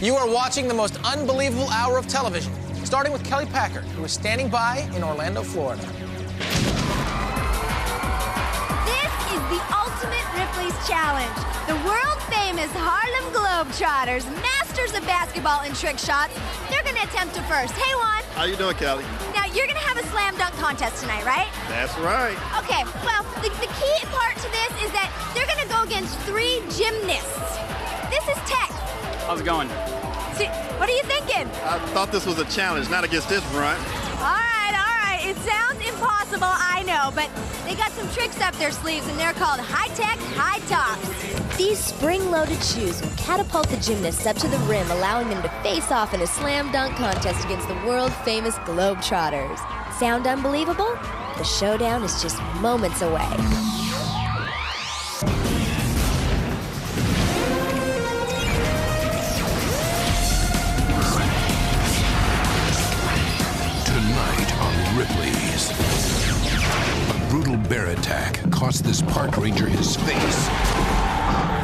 You are watching the most unbelievable hour of television, starting with Kelly Packard, who is standing by in Orlando, Florida. This is the ultimate Ripley's Challenge. The world-famous Harlem Globetrotters, masters of basketball and trick shots. They're going to attempt it first. Hey, Juan. How you doing, Kelly? Now, you're going to have a slam dunk contest tonight, right? That's right. Okay, well, the key part to this is that they're going to go against 3 gymnasts. This is Tex. How's it going? See, what are you thinking? I thought this was a challenge, not against this runt. All right. It sounds impossible, I know, but they got some tricks up their sleeves, and they're called high-tech high tops. These spring-loaded shoes will catapult the gymnasts up to the rim, allowing them to face off in a slam dunk contest against the world-famous Globetrotters. Sound unbelievable? The showdown is just moments away. Ripley's. A brutal bear attack cost this park ranger his face,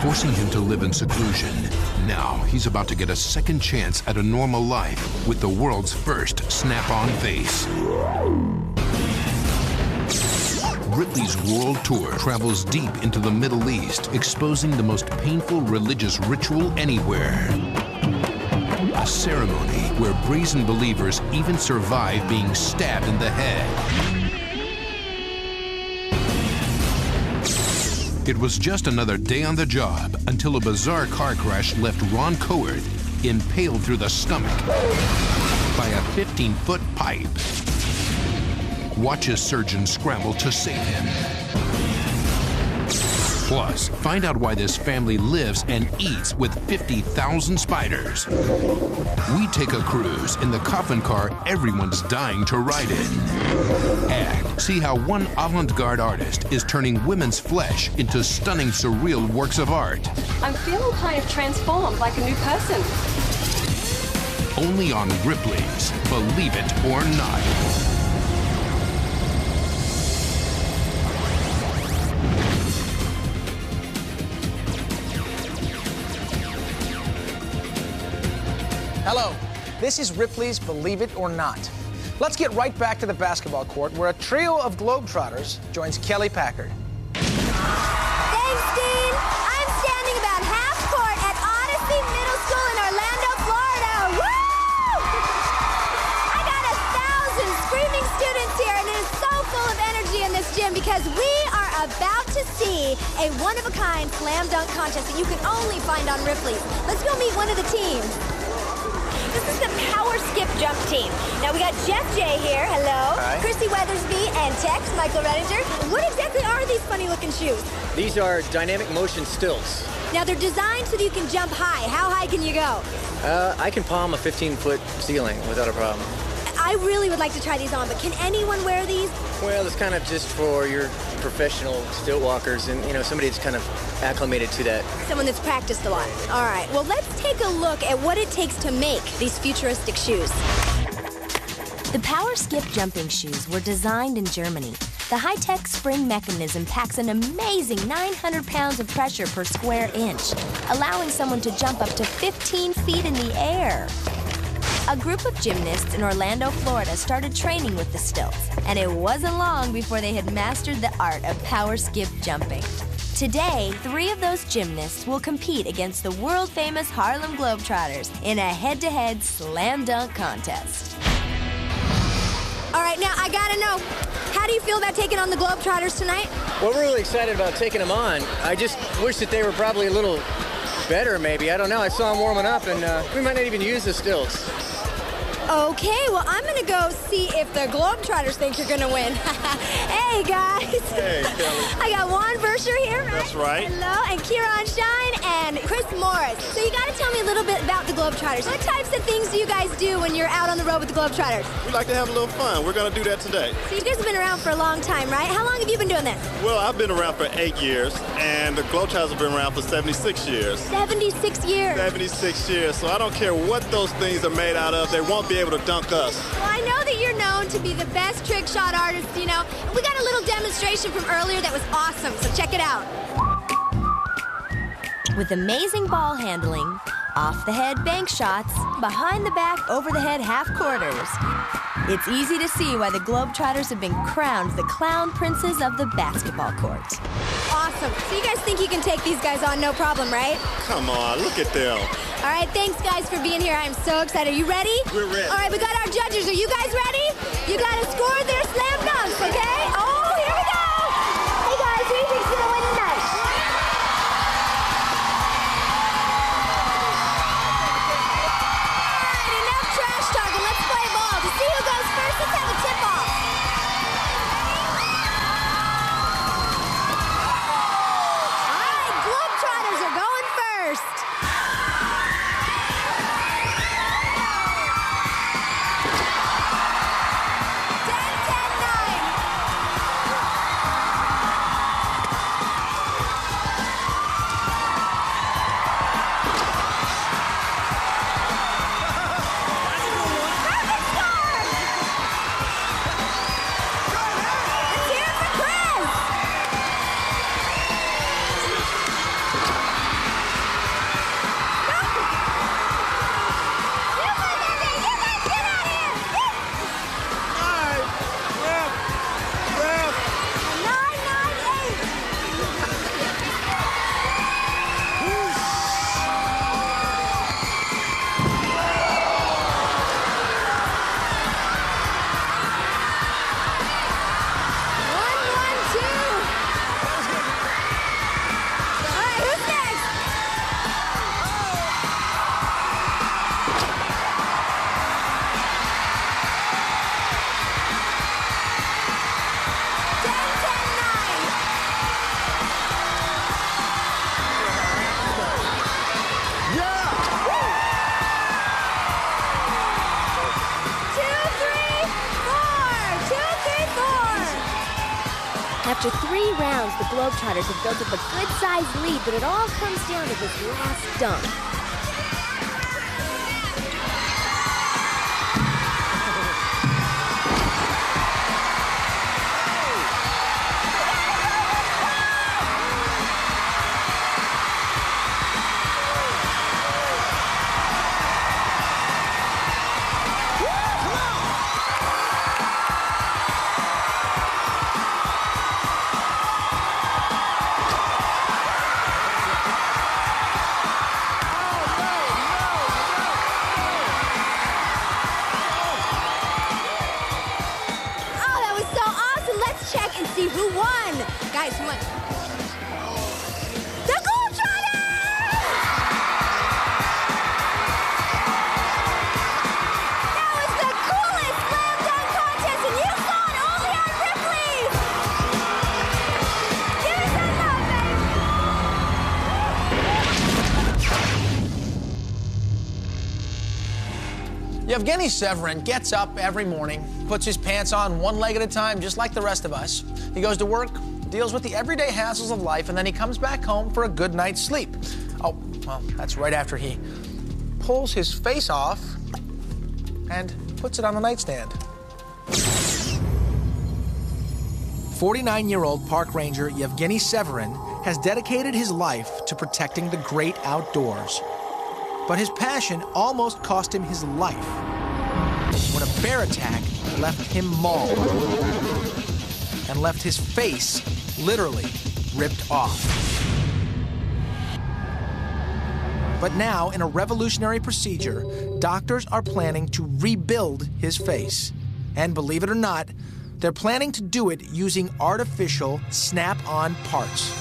forcing him to live in seclusion. Now he's about to get a second chance at a normal life with the world's first snap-on face. Ripley's world tour travels deep into the Middle East, exposing the most painful religious ritual anywhere. A ceremony where brazen believers even survive being stabbed in the head. It was just another day on the job until a bizarre car crash left Ron Coward impaled through the stomach by a 15-foot pipe. Watch as surgeons scramble to save him. Plus, find out why this family lives and eats with 50,000 spiders. We take a cruise in the coffin car everyone's dying to ride in. And see how one avant-garde artist is turning women's flesh into stunning, surreal works of art. I'm feeling kind of transformed, like a new person. Only on Ripley's Believe It or Not. Hello, this is Ripley's Believe It or Not. Let's get right back to the basketball court where a trio of Globetrotters joins Kelly Packard. Thanks, Dean. I'm standing about half court at Odyssey Middle School in Orlando, Florida. Woo! I got 1,000 screaming students here, and it is so full of energy in this gym because we are about to see a one-of-a-kind slam dunk contest that you can only find on Ripley's. Let's go meet one of the teams. This is the power skip jump team. Now we got Jeff J here, hello. Hi. Chrissy Weathersby and Tex, Michael Redinger. What exactly are these funny looking shoes? These are dynamic motion stilts. Now they're designed so that you can jump high. How high can you go? I can palm a 15-foot ceiling without a problem. I really would like to try these on, but can anyone wear these? Well, it's kind of just for your professional stilt walkers and, somebody that's kind of acclimated to that. Someone that's practiced a lot. All right, well, let's take a look at what it takes to make these futuristic shoes. The power skip jumping shoes were designed in Germany. The high-tech spring mechanism packs an amazing 900 pounds of pressure per square inch, allowing someone to jump up to 15 feet in the air. A group of gymnasts in Orlando, Florida started training with the stilts, and it wasn't long before they had mastered the art of power skip jumping. Today, 3 of those gymnasts will compete against the world-famous Harlem Globetrotters in a head-to-head slam dunk contest. All right, now I gotta know, how do you feel about taking on the Globetrotters tonight? Well, we're really excited about taking them on. I just wish that they were probably a little better, maybe. I don't know. I saw them warming up, and we might not even use the stilts. Okay, well, I'm gonna go see if the Globetrotters think you're gonna win. Hey, guys. Hey, Kelly. I got Juan Bersher here, right? That's right. Hello, and Kieran Shine and Chris Morris. So you gotta tell me a little bit about the Globetrotters. What types of things do you guys do when you're out on the road with the Globetrotters? We like to have a little fun. We're going to do that today. So you guys have been around for a long time, right? How long have you been doing this? Well, I've been around for 8 years, and the Globetrotters have been around for 76 years. 76 years. 76 years, so I don't care what those things are made out of. They won't be able to dunk us. Well, I know that you're known to be the best trick shot artist, We got a little demonstration from earlier that was awesome, so check it out. With amazing ball handling, off-the-head bank shots, behind-the-back, over-the-head half-quarters. It's easy to see why the Globetrotters have been crowned the clown princes of the basketball court. Awesome. So you guys think you can take these guys on no problem, right? Come on, look at them. All right, thanks guys for being here. I'm so excited. Are you ready? We're ready. All right, we got our judges. Are you guys ready? You got to score their slam dunks, okay? Oh, here we go. Hey guys, who do you think's gonna win tonight? All right, enough trash talking. Let's play ball. To see who goes first, let's have a tip-off. All right, Globetrotters are going first. After 3 rounds, the Globetrotters have built up a good-sized lead, but it all comes down to this last dunk. See who won. Guys, who won? The Globetrotters! That was the coolest slam dunk contest, and you saw it only on Ripley! Give us some love, baby! Yevgeny Severin gets up every morning, puts his pants on one leg at a time, just like the rest of us. He goes to work, deals with the everyday hassles of life, and then he comes back home for a good night's sleep. Oh, well, that's right after he pulls his face off and puts it on the nightstand. 49-year-old park ranger Yevgeny Severin has dedicated his life to protecting the great outdoors. But his passion almost cost him his life when a bear attack left him mauled and left his face literally ripped off. But now, in a revolutionary procedure, doctors are planning to rebuild his face. And believe it or not, they're planning to do it using artificial snap-on parts.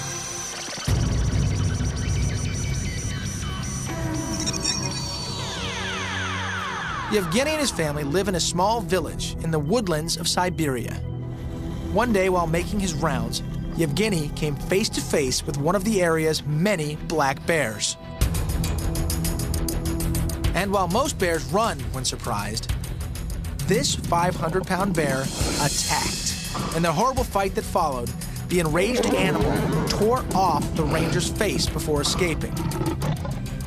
Yevgeny and his family live in a small village in the woodlands of Siberia. One day, while making his rounds, Yevgeny came face to face with one of the area's many black bears. And while most bears run when surprised, this 500-pound bear attacked. In the horrible fight that followed, the enraged animal tore off the ranger's face before escaping.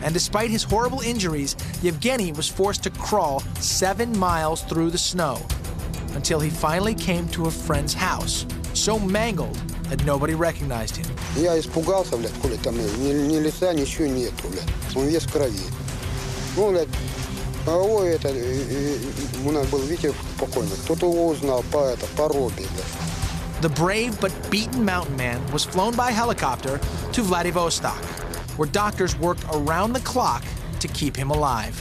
And despite his horrible injuries, Yevgeny was forced to crawl 7 miles through the snow until he finally came to a friend's house, so mangled that nobody recognized him. Я испугался, блядь, коли там ни лица, ничего нету, блядь. Он весь в крови. Ну, блядь, ой, это, у нас был Витя покойный. Кто-то его узнал по Робби, блядь. The brave but beaten mountain man was flown by helicopter to Vladivostok, where doctors worked around the clock to keep him alive.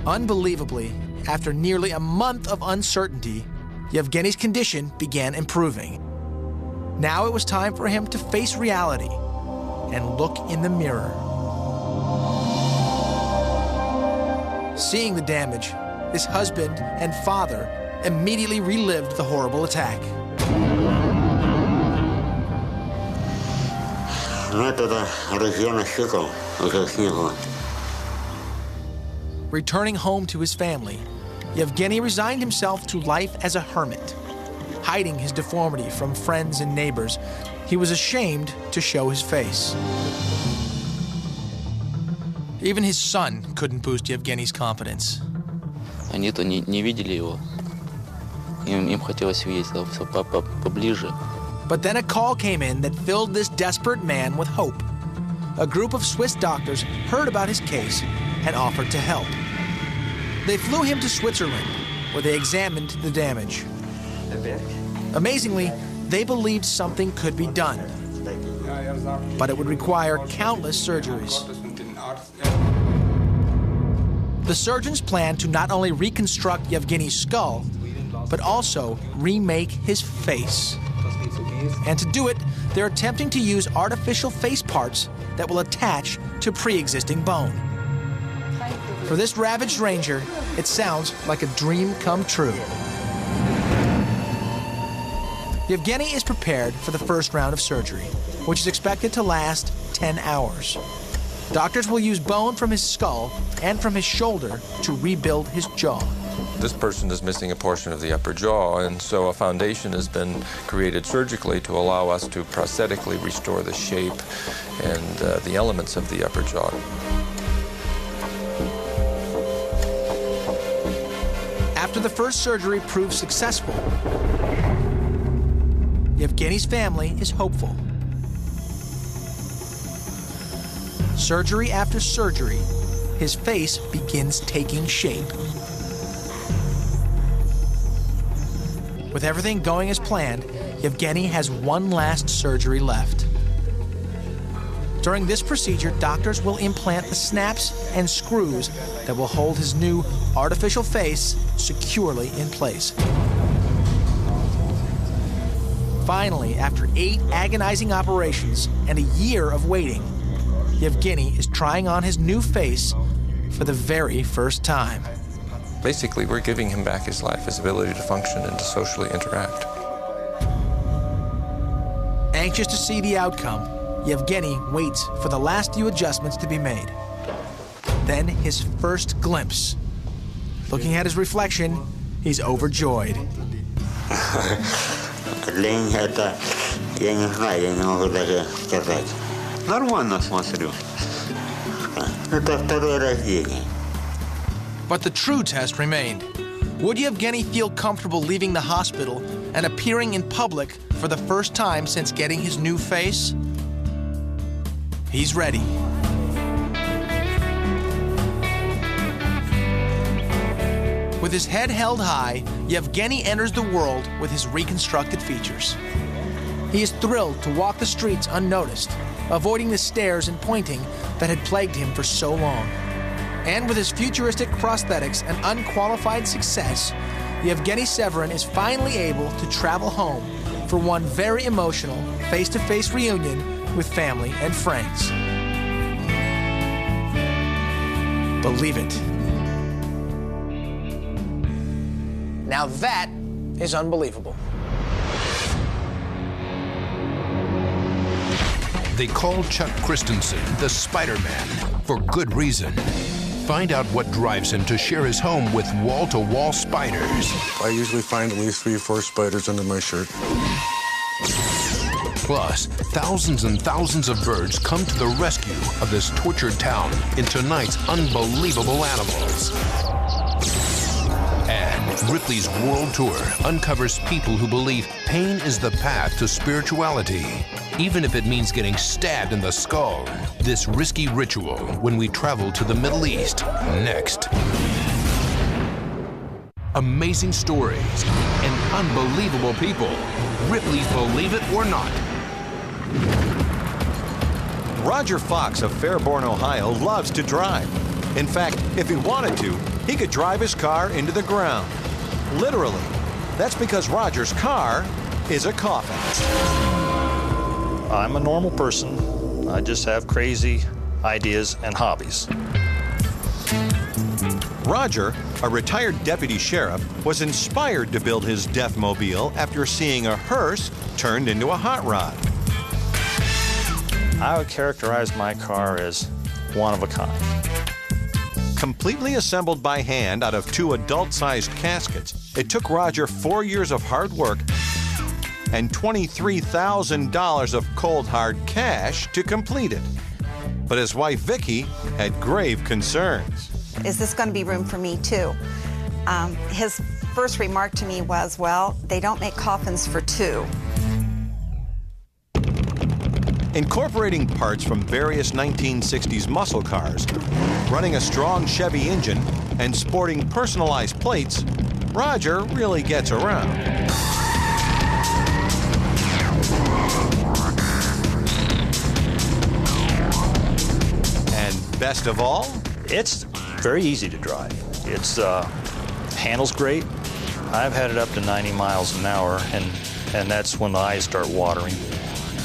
Unbelievably, after nearly a month of uncertainty, Yevgeny's condition began improving. Now it was time for him to face reality and look in the mirror. Seeing the damage, his husband and father immediately relived the horrible attack. Returning home to his family, Yevgeny resigned himself to life as a hermit. Hiding his deformity from friends and neighbors, he was ashamed to show his face. Even his son couldn't boost Yevgeny's confidence. Они-то не видели его. Им хотелось видеть поближе. But then a call came in that filled this desperate man with hope. A group of Swiss doctors heard about his case and offered to help. They flew him to Switzerland, where they examined the damage. Amazingly, they believed something could be done, but it would require countless surgeries. The surgeons planned to not only reconstruct Yevgeny's skull, but also remake his face. And to do it, they're attempting to use artificial face parts that will attach to pre-existing bone. For this ravaged ranger, it sounds like a dream come true. Yevgeny is prepared for the first round of surgery, which is expected to last 10 hours. Doctors will use bone from his skull and from his shoulder to rebuild his jaw. This person is missing a portion of the upper jaw, and so a foundation has been created surgically to allow us to prosthetically restore the shape and the elements of the upper jaw. After the first surgery proved successful, Yevgeny's family is hopeful. Surgery after surgery, his face begins taking shape. With everything going as planned, Yevgeny has one last surgery left. During this procedure, doctors will implant the snaps and screws that will hold his new artificial face securely in place. Finally, after 8 agonizing operations and a year of waiting, Yevgeny is trying on his new face for the very first time. Basically, we're giving him back his life, his ability to function and to socially interact. Anxious to see the outcome, Yevgeny waits for the last few adjustments to be made. Then his first glimpse. Looking at his reflection, he's overjoyed. But the true test remained. Would Yevgeny feel comfortable leaving the hospital and appearing in public for the first time since getting his new face? He's ready. With his head held high, Yevgeny enters the world with his reconstructed features. He is thrilled to walk the streets unnoticed, avoiding the stares and pointing that had plagued him for so long. And with his futuristic prosthetics and unqualified success, Yevgeny Severin is finally able to travel home for one very emotional face-to-face reunion with family and friends. Believe it. Now that is unbelievable. They call Chuck Christensen the Spider-Man for good reason. Find out what drives him to share his home with wall-to-wall spiders. I usually find at least 3 or 4 spiders under my shirt. Plus, thousands and thousands of birds come to the rescue of this tortured town in tonight's Unbelievable Animals. And Ripley's world tour uncovers people who believe pain is the path to spirituality. even if it means getting stabbed in the skull. This risky ritual when we travel to the Middle East next. Amazing stories and unbelievable people. Ripley's Believe It or Not. Roger Fox of Fairborn, Ohio, loves to drive. In fact, if he wanted to, he could drive his car into the ground. Literally. That's because Roger's car is a coffin. I'm a normal person. I just have crazy ideas and hobbies. Roger, a retired deputy sheriff, was inspired to build his Deathmobile after seeing a hearse turned into a hot rod. I would characterize my car as one of a kind. Completely assembled by hand out of 2 adult-sized caskets, it took Roger 4 years of hard work and $23,000 of cold hard cash to complete it. But his wife Vicki had grave concerns. Is this going to be room for me too? His first remark to me was, well, they don't make coffins for 2. Incorporating parts from various 1960s muscle cars, running a strong Chevy engine, and sporting personalized plates, Roger really gets around. And best of all, it's very easy to drive. It's handles great. I've had it up to 90 miles an hour, and that's when the eyes start watering.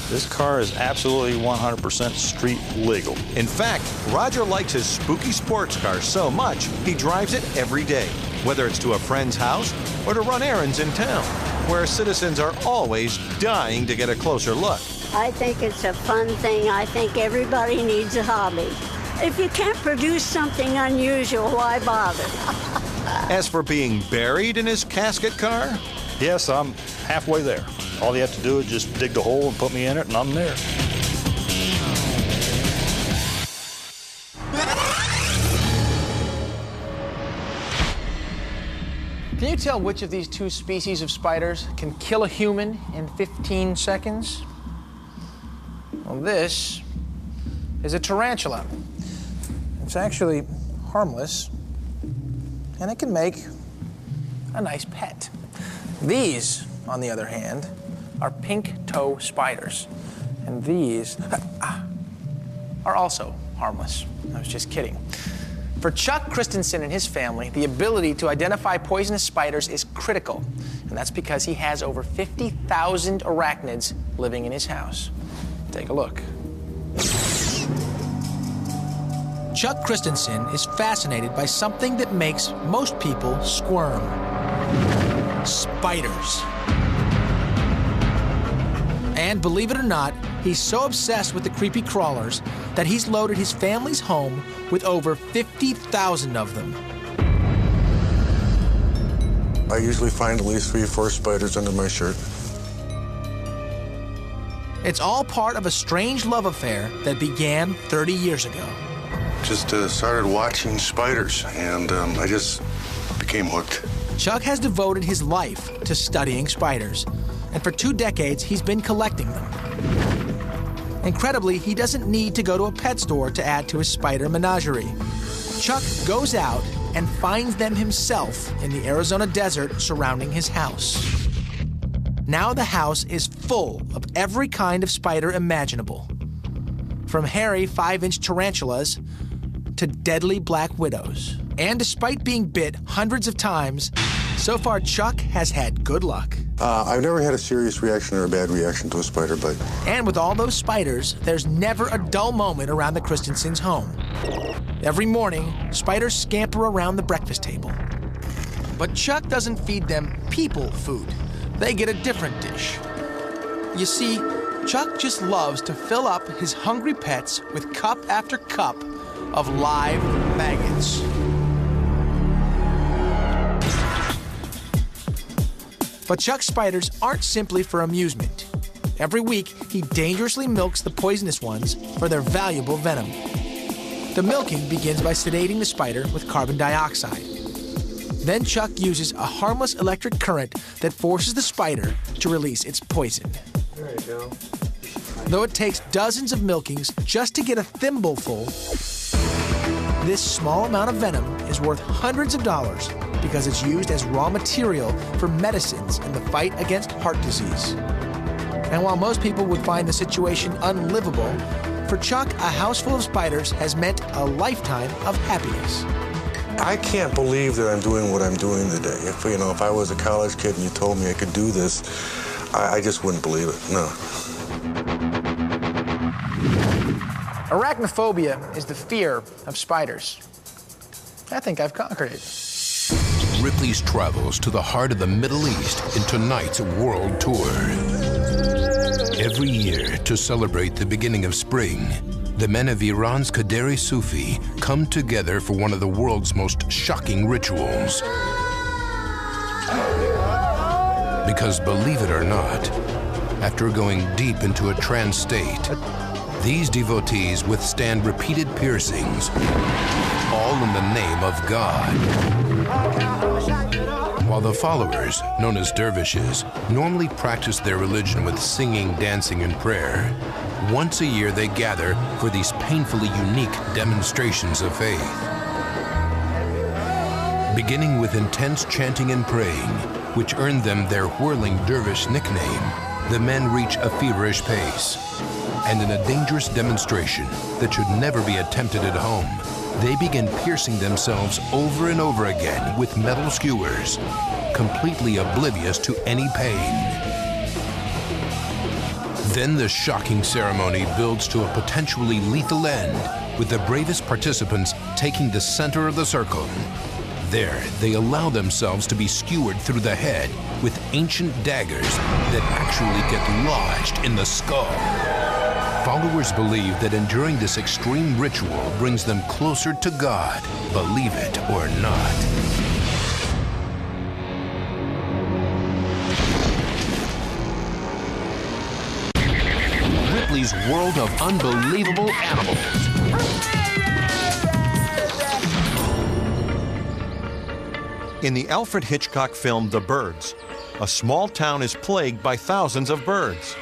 This car is absolutely 100% street legal. In fact, Roger likes his spooky sports car so much, he drives it every day, whether it's to a friend's house or to run errands in town, where citizens are always dying to get a closer look. I think it's a fun thing. I think everybody needs a hobby. If you can't produce something unusual, why bother? As for being buried in his casket car? Yes, I'm halfway there. All you have to do is just dig the hole and put me in it, and I'm there. Can you tell which of these 2 species of spiders can kill a human in 15 seconds? Well, this is a tarantula. It's actually harmless, and it can make a nice pet. These, on the other hand, are pink toe spiders. And these are also harmless. I was just kidding. For Chuck Christensen and his family, the ability to identify poisonous spiders is critical. And that's because he has over 50,000 arachnids living in his house. Take a look. Chuck Christensen is fascinated by something that makes most people squirm. Spiders. And believe it or not, he's so obsessed with the creepy crawlers that he's loaded his family's home with over 50,000 of them. I usually find at least 3 or 4 spiders under my shirt. It's all part of a strange love affair that began 30 years ago. Just started watching spiders, and I just became hooked. Chuck has devoted his life to studying spiders, and for 2 decades, he's been collecting them. Incredibly, he doesn't need to go to a pet store to add to his spider menagerie. Chuck goes out and finds them himself in the Arizona desert surrounding his house. Now the house is full of every kind of spider imaginable, from hairy 5-inch tarantulas to deadly black widows. And despite being bit hundreds of times, so far Chuck has had good luck. I've never had a serious reaction or a bad reaction to a spider bite. And with all those spiders, there's never a dull moment around the Christensens' home. Every morning, spiders scamper around the breakfast table. But Chuck doesn't feed them people food. They get a different dish. You see, Chuck just loves to fill up his hungry pets with cup after cup of live maggots. But Chuck's spiders aren't simply for amusement. Every week, he dangerously milks the poisonous ones for their valuable venom. The milking begins by sedating the spider with carbon dioxide. Then Chuck uses a harmless electric current that forces the spider to release its poison. There you go. Though it takes dozens of milkings just to get a thimbleful, this small amount of venom is worth hundreds of dollars because it's used as raw material for medicines in the fight against heart disease. And while most people would find the situation unlivable, for Chuck, a house full of spiders has meant a lifetime of happiness. I can't believe that I'm doing what I'm doing today. If I was a college kid and you told me I could do this, I just wouldn't believe it, no. Arachnophobia is the fear of spiders. I think I've conquered it. Ripley's travels to the heart of the Middle East in tonight's world tour. Every year, to celebrate the beginning of spring, the men of Iran's Qaderi Sufi come together for one of the world's most shocking rituals. Because believe it or not, after going deep into a trance state, these devotees withstand repeated piercings, all in the name of God. While the followers, known as dervishes, normally practice their religion with singing, dancing, and prayer, once a year they gather for these painfully unique demonstrations of faith. Beginning with intense chanting and praying, which earned them their whirling dervish nickname, the men reach a feverish pace. And in a dangerous demonstration that should never be attempted at home, they begin piercing themselves over and over again with metal skewers, completely oblivious to any pain. Then the shocking ceremony builds to a potentially lethal end, with the bravest participants taking the center of the circle. There, they allow themselves to be skewered through the head with ancient daggers that actually get lodged in the skull. Followers believe that enduring this extreme ritual brings them closer to God, believe it or not. Ripley's world of unbelievable animals. In the Alfred Hitchcock film The Birds, a small town is plagued by thousands of birds.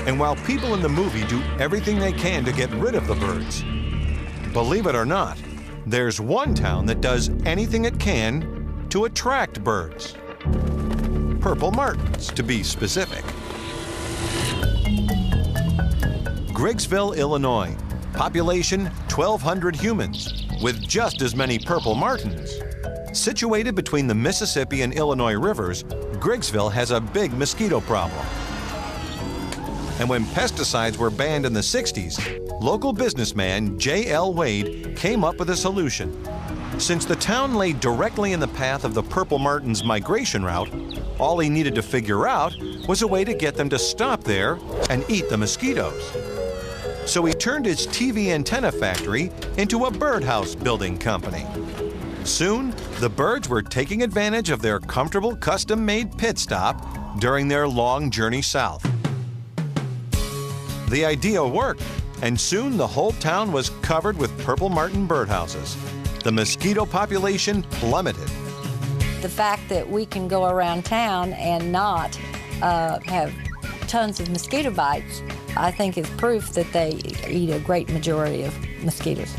And while people in the movie do everything they can to get rid of the birds, believe it or not, there's one town that does anything it can to attract birds. Purple martins, to be specific. Griggsville, Illinois. Population 1,200 humans, with just as many purple martins. Situated between the Mississippi and Illinois rivers, Griggsville has a big mosquito problem. And when pesticides were banned in the 60s, local businessman J.L. Wade came up with a solution. Since the town lay directly in the path of the purple martin's migration route, all he needed to figure out was a way to get them to stop there and eat the mosquitoes. So he turned his TV antenna factory into a birdhouse building company. Soon, the birds were taking advantage of their comfortable custom-made pit stop during their long journey south. The idea worked, and soon the whole town was covered with purple martin birdhouses. The mosquito population plummeted. The fact that we can go around town and not have tons of mosquito bites, I think is proof that they eat a great majority of mosquitoes.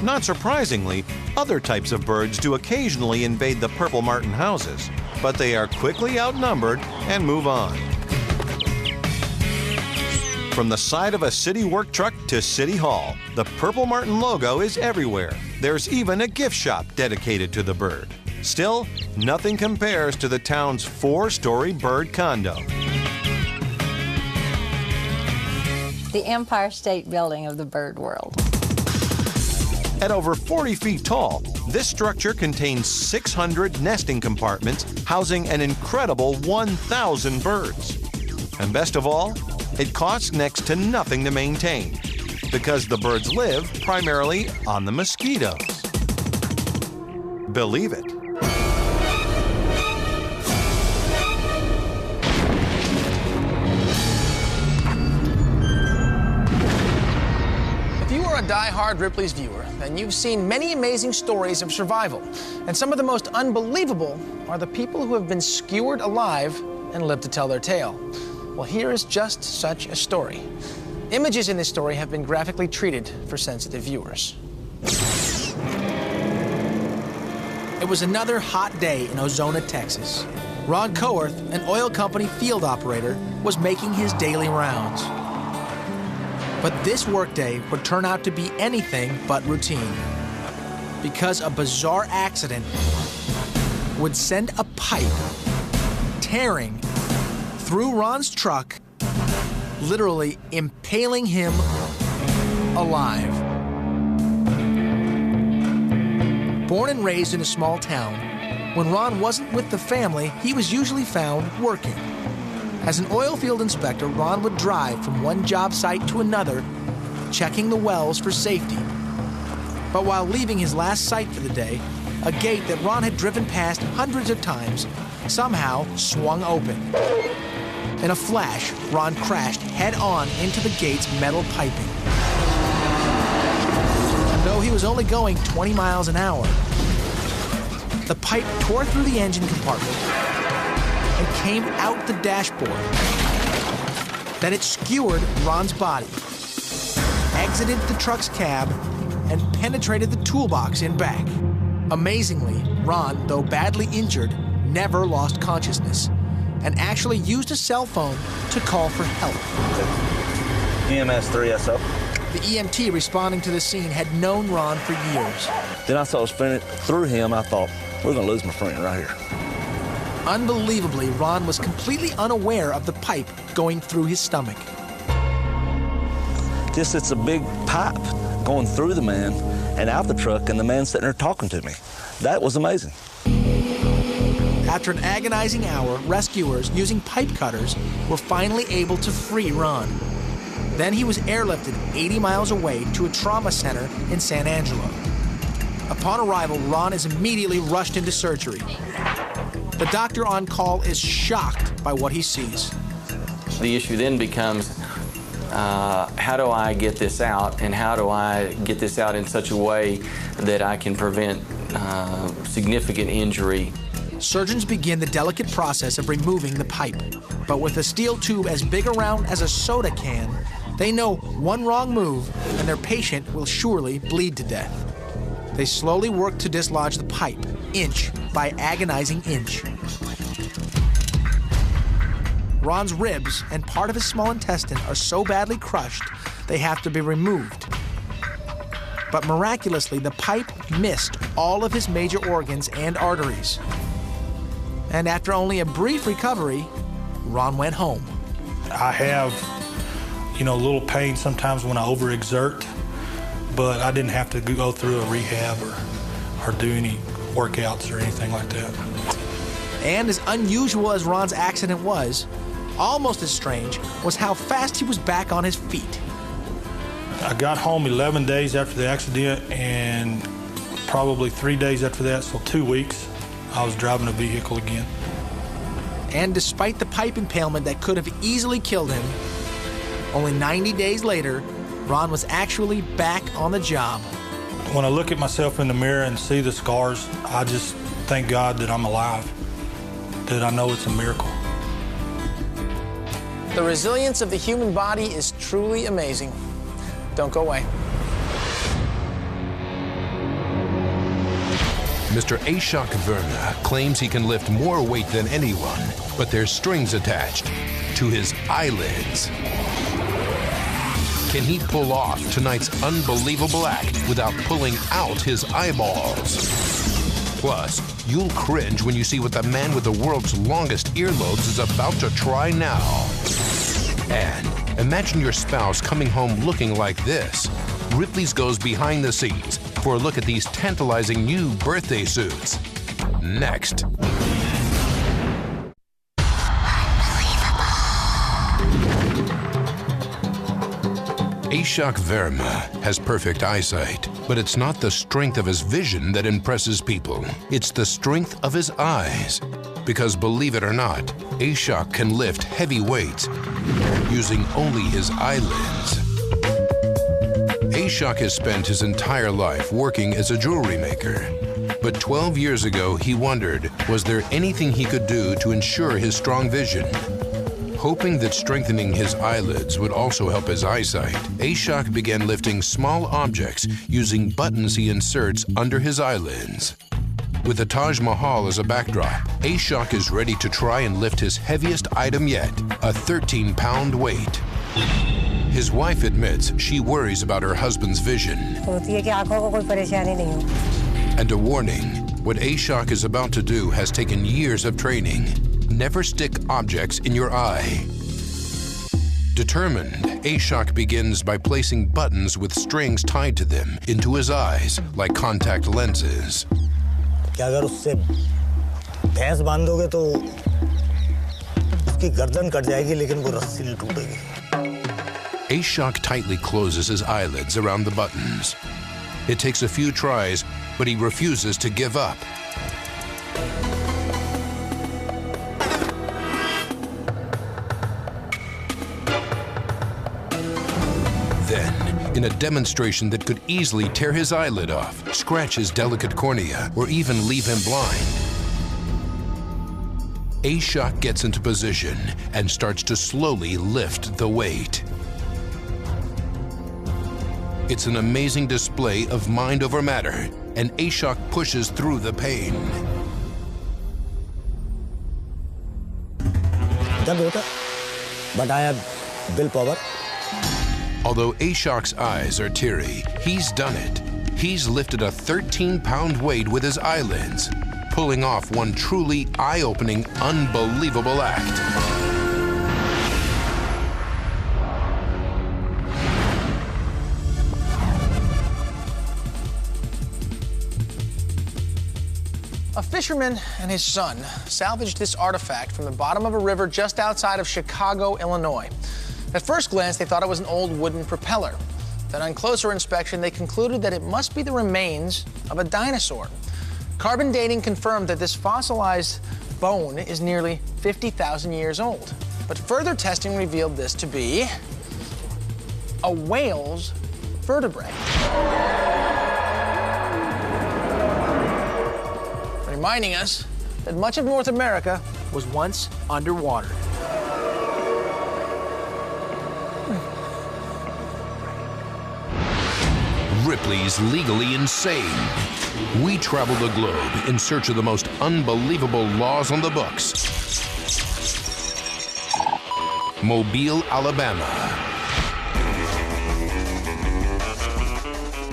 Not surprisingly, other types of birds do occasionally invade the purple martin houses, but they are quickly outnumbered and move on. From the side of a city work truck to City Hall, the purple martin logo is everywhere. There's even a gift shop dedicated to the bird. Still, nothing compares to the town's 4-story bird condo. The Empire State Building of the bird world. At over 40 feet tall, this structure contains 600 nesting compartments housing an incredible 1,000 birds. And best of all, it costs next to nothing to maintain because the birds live primarily on the mosquitoes. Believe it. If you are a die-hard Ripley's viewer, then you've seen many amazing stories of survival. And some of the most unbelievable are the people who have been skewered alive and live to tell their tale. Well, here is just such a story. Images in this story have been graphically treated for sensitive viewers. It was another hot day in Ozona, Texas. Ron Coerth, an oil company field operator, was making his daily rounds. But this workday would turn out to be anything but routine, because a bizarre accident would send a pipe tearing through Ron's truck, literally impaling him alive. Born and raised in a small town, when Ron wasn't with the family, he was usually found working. As an oil field inspector, Ron would drive from one job site to another, checking the wells for safety. But while leaving his last site for the day, a gate that Ron had driven past hundreds of times somehow swung open. In a flash, Ron crashed head-on into the gate's metal piping. And though he was only going 20 miles an hour, the pipe tore through the engine compartment and came out the dashboard. Then it skewered Ron's body, exited the truck's cab, and penetrated the toolbox in back. Amazingly, Ron, though badly injured, never lost consciousness and actually used a cell phone to call for help. EMS 3SO. The EMT responding to the scene had known Ron for years. Then I saw it spinning through him. I thought, we're going to lose my friend right here. Unbelievably, Ron was completely unaware of the pipe going through his stomach. Just it's a big pipe going through the man and out the truck, and the man sitting there talking to me. That was amazing. After an agonizing hour, rescuers using pipe cutters were finally able to free Ron. Then he was airlifted 80 miles away to a trauma center in San Angelo. Upon arrival, Ron is immediately rushed into surgery. The doctor on call is shocked by what he sees. The issue then becomes, how do I get this out, and how do I get this out in such a way that I can prevent significant injury? Surgeons begin the delicate process of removing the pipe. But with a steel tube as big around as a soda can, they know one wrong move and their patient will surely bleed to death. They slowly work to dislodge the pipe, inch by agonizing inch. Ron's ribs and part of his small intestine are so badly crushed, they have to be removed. But miraculously, the pipe missed all of his major organs and arteries. And after only a brief recovery, Ron went home. I have, a little pain sometimes when I overexert, but I didn't have to go through a rehab or do any workouts or anything like that. And as unusual as Ron's accident was, almost as strange was how fast he was back on his feet. I got home 11 days after the accident, and probably 3 days after that, so 2 weeks, I was driving a vehicle again. And despite the pipe impalement that could have easily killed him, only 90 days later, Ron was actually back on the job. When I look at myself in the mirror and see the scars, I just thank God that I'm alive, that I know it's a miracle. The resilience of the human body is truly amazing. Don't go away. Mr. Ashok Verma claims he can lift more weight than anyone, but there's strings attached to his eyelids. Can he pull off tonight's unbelievable act without pulling out his eyeballs? Plus, you'll cringe when you see what the man with the world's longest earlobes is about to try now. And imagine your spouse coming home looking like this. Ripley's goes behind the scenes for a look at these tantalizing new birthday suits. Next. Ashok Verma has perfect eyesight, but it's not the strength of his vision that impresses people. It's the strength of his eyes. Because believe it or not, Ashok can lift heavy weights using only his eyelids. Ashok has spent his entire life working as a jewelry maker. But 12 years ago, he wondered, was there anything he could do to ensure his strong vision? Hoping that strengthening his eyelids would also help his eyesight, Ashok began lifting small objects using buttons he inserts under his eyelids. With the Taj Mahal as a backdrop, Ashok is ready to try and lift his heaviest item yet, a 13-pound weight. His wife admits she worries about her husband's vision. And a warning, what Ashok is about to do has taken years of training. Never stick objects in your eye. Determined, Ashok begins by placing buttons with strings tied to them into his eyes like contact lenses. अगर उससे भैंस बांधोगे तो उसकी गर्दन cut जाएगी लेकिन वो रस्सी नहीं टूटेगी. Ashok tightly closes his eyelids around the buttons. It takes a few tries, but he refuses to give up. Then, in a demonstration that could easily tear his eyelid off, scratch his delicate cornea, or even leave him blind, Ashok gets into position and starts to slowly lift the weight. It's an amazing display of mind over matter, and Ashok pushes through the pain. But I have willpower. Although Ashok's eyes are teary, he's done it. He's lifted a 13-pound weight with his eyelids, pulling off one truly eye-opening, unbelievable act. A fisherman and his son salvaged this artifact from the bottom of a river just outside of Chicago, Illinois. At first glance, they thought it was an old wooden propeller. Then on closer inspection, they concluded that it must be the remains of a dinosaur. Carbon dating confirmed that this fossilized bone is nearly 50,000 years old. But further testing revealed this to be a whale's vertebrae. Reminding us that much of North America was once underwater. Ripley's legally insane. We travel the globe in search of the most unbelievable laws on the books. Mobile, Alabama.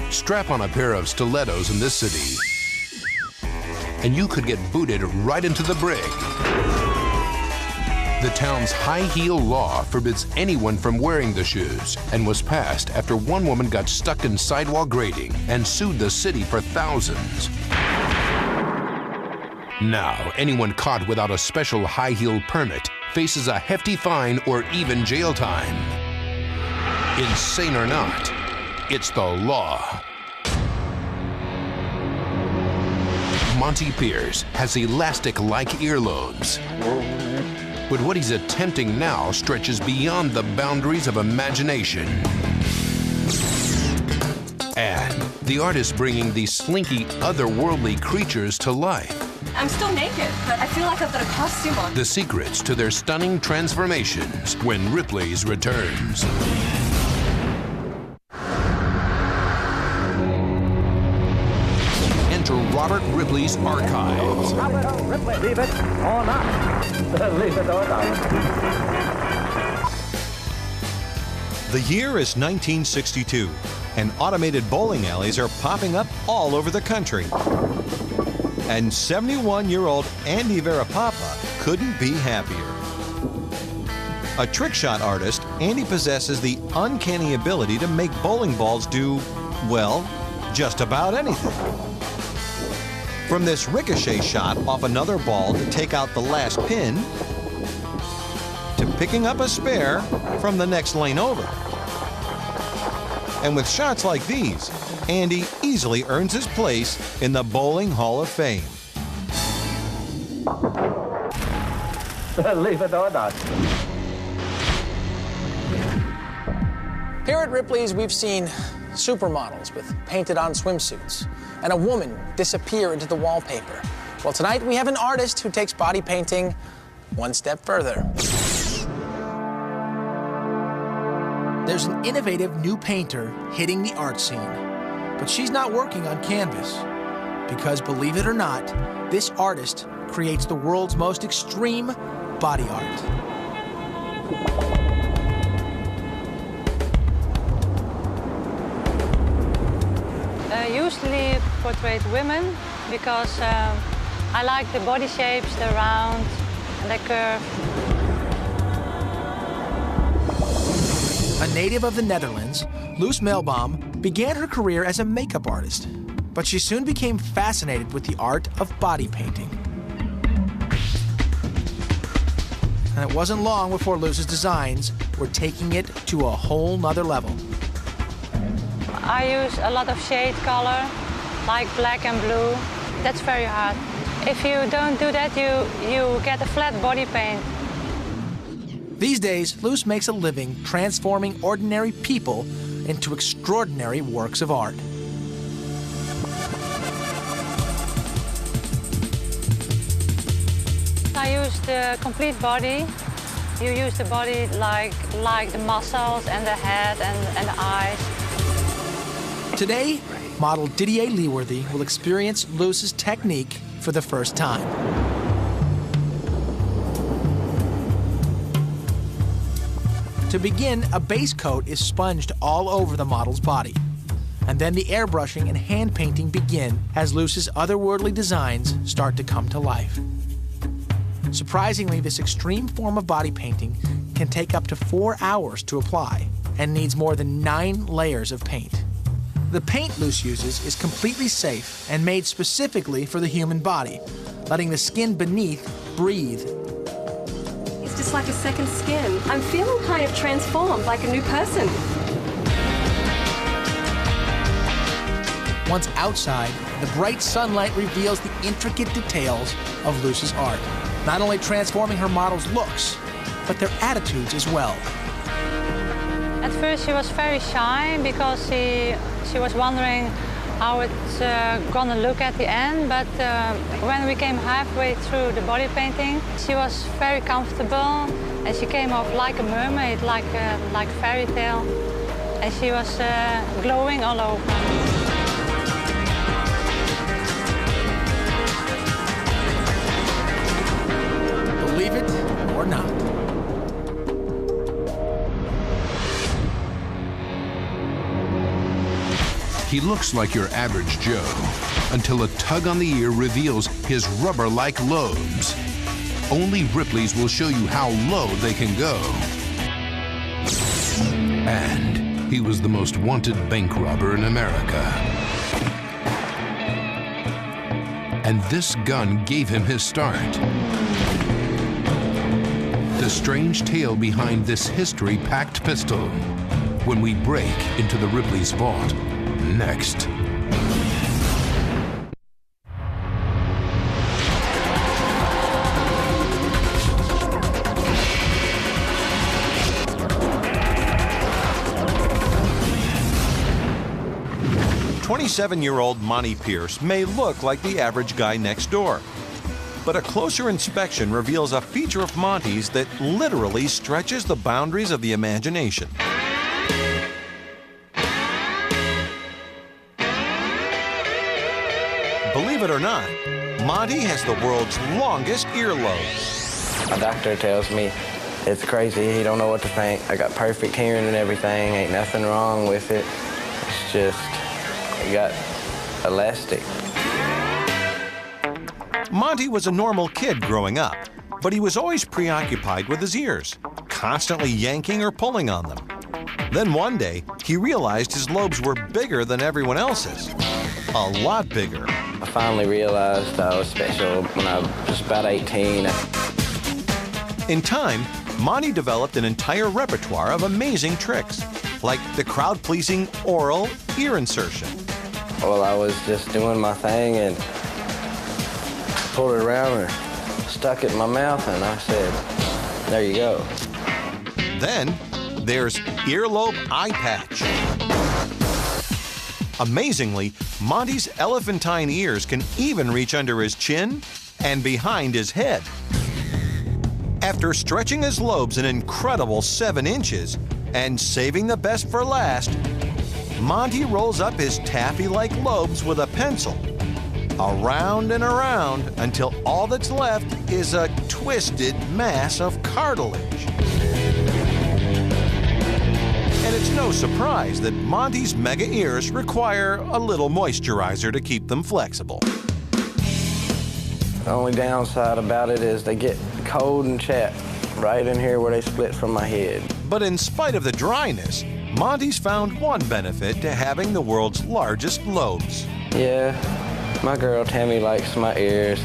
Strap on a pair of stilettos in this city, and you could get booted right into the brig. The town's high-heel law forbids anyone from wearing the shoes and was passed after one woman got stuck in sidewalk grating and sued the city for thousands. Now, anyone caught without a special high-heel permit faces a hefty fine or even jail time. Insane or not, it's the law. Monty Pierce has elastic-like earlobes. But what he's attempting now stretches beyond the boundaries of imagination. And the artist bringing these slinky, otherworldly creatures to life. I'm still naked, but I feel like I've got a costume on. The secrets to their stunning transformations when Ripley's returns. Enter Robert Ripley's archives. Ripley, leave it or not. Leave it or not. The year is 1962, and automated bowling alleys are popping up all over the country. And 71-year-old Andy Verapapa couldn't be happier. A trick shot artist, Andy possesses the uncanny ability to make bowling balls do, well, just about anything. From this ricochet shot off another ball to take out the last pin, to picking up a spare from the next lane over. And with shots like these, Andy easily earns his place in the Bowling Hall of Fame. Leave it or not. Here at Ripley's, we've seen supermodels with painted-on swimsuits, and a woman disappear into the wallpaper. Well, tonight we have an artist who takes body painting one step further. There's an innovative new painter hitting the art scene, but she's not working on canvas because, believe it or not, this artist creates the world's most extreme body art. I usually portray women because I like the body shapes, the round, and the curve. A native of the Netherlands, Loes Melbaum began her career as a makeup artist, but she soon became fascinated with the art of body painting. And it wasn't long before Loes's designs were taking it to a whole nother level. I use a lot of shade color, like black and blue. That's very hard. If you don't do that, you get a flat body paint. These days, Loes makes a living transforming ordinary people into extraordinary works of art. I use the complete body. You use the body like the muscles and the head and the eyes. Today, model Didier Leeworthy will experience Loes's technique for the first time. To begin, a base coat is sponged all over the model's body. And then the airbrushing and hand painting begin as Loes's otherworldly designs start to come to life. Surprisingly, this extreme form of body painting can take up to 4 hours to apply and needs more than 9 layers of paint. The paint Loes uses is completely safe and made specifically for the human body, letting the skin beneath breathe. It's just like a second skin. I'm feeling kind of transformed, like a new person. Once outside, the bright sunlight reveals the intricate details of Loes's art, not only transforming her models' looks, but their attitudes as well. At first she was very shy because she was wondering how it's gonna look at the end, but when we came halfway through the body painting, she was very comfortable and she came off like a mermaid, like fairy tale, and she was glowing all over. Believe it or not. He looks like your average Joe until a tug on the ear reveals his rubber-like lobes. Only Ripley's will show you how low they can go. And he was the most wanted bank robber in America. And this gun gave him his start. The strange tale behind this history-packed pistol when we break into the Ripley's vault. Next. "27-year-old Monty Pierce may look like the average guy next door. But a closer inspection reveals a feature of Monty's that literally stretches the boundaries of the imagination. Believe it or not, Monty has the world's longest earlobe. My doctor tells me it's crazy, he don't know what to think. I got perfect hearing and everything, ain't nothing wrong with it. It's just, I got elastic. Monty was a normal kid growing up, but he was always preoccupied with his ears, constantly yanking or pulling on them. Then one day, he realized his lobes were bigger than everyone else's. A lot bigger. I finally realized I was special when I was about 18. In time, Monty developed an entire repertoire of amazing tricks, like the crowd-pleasing oral ear insertion. Well, I was just doing my thing and pulled it around and stuck it in my mouth, and I said, there you go. Then there's earlobe eye patch. Amazingly, Monty's elephantine ears can even reach under his chin and behind his head. After stretching his lobes an incredible 7 inches and saving the best for last, Monty rolls up his taffy-like lobes with a pencil, around and around until all that's left is a twisted mass of cartilage. And it's no surprise that Monty's mega ears require a little moisturizer to keep them flexible. The only downside about it is they get cold and chapped right in here where they split from my head. But in spite of the dryness, Monty's found one benefit to having the world's largest lobes. Yeah, my girl Tammy likes my ears.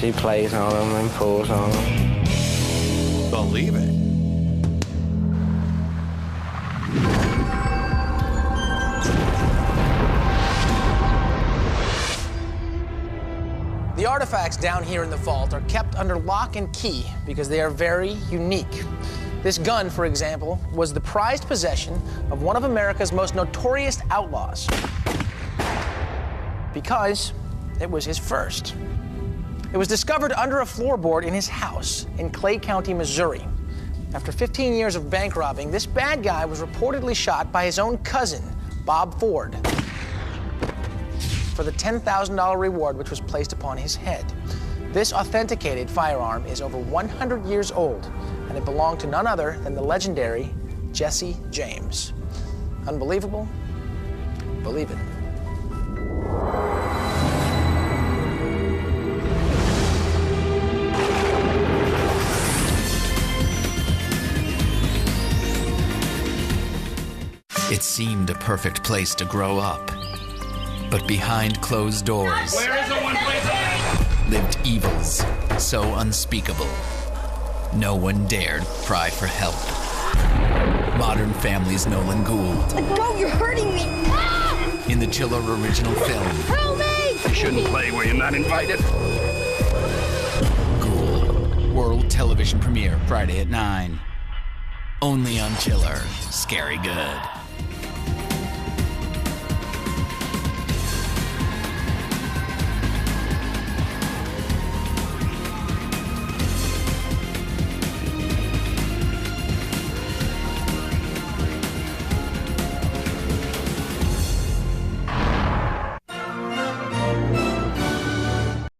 She plays on them and pulls on them. Believe it. The artifacts down here in the vault are kept under lock and key because they are very unique. This gun, for example, was the prized possession of one of America's most notorious outlaws because it was his first. It was discovered under a floorboard in his house in Clay County, Missouri. After 15 years of bank robbing, this bad guy was reportedly shot by his own cousin, Bob Ford, for the $10,000 reward which was placed upon his head. This authenticated firearm is over 100 years old, and it belonged to none other than the legendary Jesse James. Unbelievable? Believe it. It seemed a perfect place to grow up. But behind closed doors lived evils so unspeakable, no one dared cry for help. Modern Family's Nolan Gould. Go, you're hurting me! Ah! In the Chiller original film. Help me! You shouldn't play where you're not invited. Gould. World television premiere Friday at 9. Only on Chiller. Scary good.